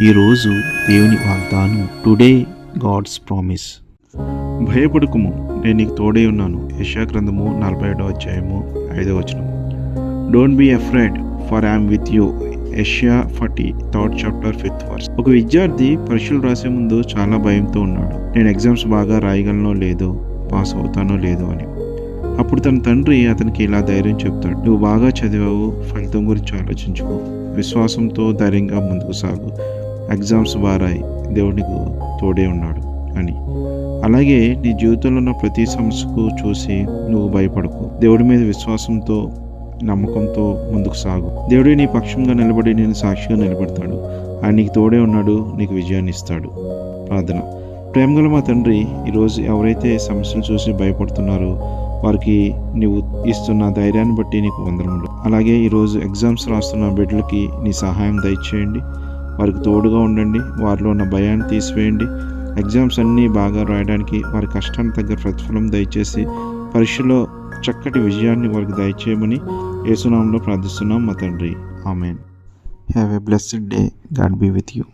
ఈరోజు దేవుని వాగ్దానం. Today God's promise. భయపడకుము, నేను నీకు తోడే ఉన్నాను. యెషయా గ్రంథము 47వ అధ్యాయము 5వ వచనం. Don't be afraid, for I'm with you. యెషయా 40th chapter 5th verse. ఒక విద్యార్థి పరీక్షలు రాసే ముందు చాలా భయంతో ఉన్నాడు. నేను ఎగ్జామ్స్ బాగా రాయగలనో లేదో, పాస్ అవుతానో లేదో అని. అప్పుడు తన తండ్రి అతనికి ఇలా ధైర్యం చెప్తాడు. నువ్వు బాగా చదివావు, ఫలితం గురించి ఆలోచించుకో, విశ్వాసంతో ధైర్యంగా ముందుకు సాగు. ఎగ్జామ్స్ బారాయి, దేవుడికి తోడే ఉన్నాడు అని. అలాగే నీ జీవితంలో ఉన్న ప్రతి సమస్యకు చూసి నువ్వు భయపడకు. దేవుడి మీద విశ్వాసంతో, నమ్మకంతో ముందుకు సాగు. దేవుడే నీ పక్షంగా నిలబడి నేను సాక్షిగా నిలబడతాడు. ఆయన నీకు తోడే ఉన్నాడు, నీకు విజయాన్ని ఇస్తాడు. ప్రార్థన. ప్రేమగల మా తండ్రి, ఈరోజు ఎవరైతే సమస్యలు చూసి భయపడుతున్నారో వారికి నీవు ఇస్తున్న ధైర్యాన్ని బట్టి నీకు వందనములు. అలాగే ఈరోజు ఎగ్జామ్స్ రాస్తున్న బిడ్డలకి నీ సహాయం దయచేయండి. వారికి తోడుగా ఉండండి. వారిలో ఉన్న భయాన్ని తీసివేయండి. ఎగ్జామ్స్ అన్నీ బాగా రాయడానికి వారి కష్టానికి తగ్గ ప్రతిఫలం దయచేసి పరీక్షలో చక్కటి విజయాన్ని వారికి దయచేయమని యేసు నామములో ప్రార్థిస్తున్నాం మా తండ్రి. Amen. Have a blessed day. God be with you.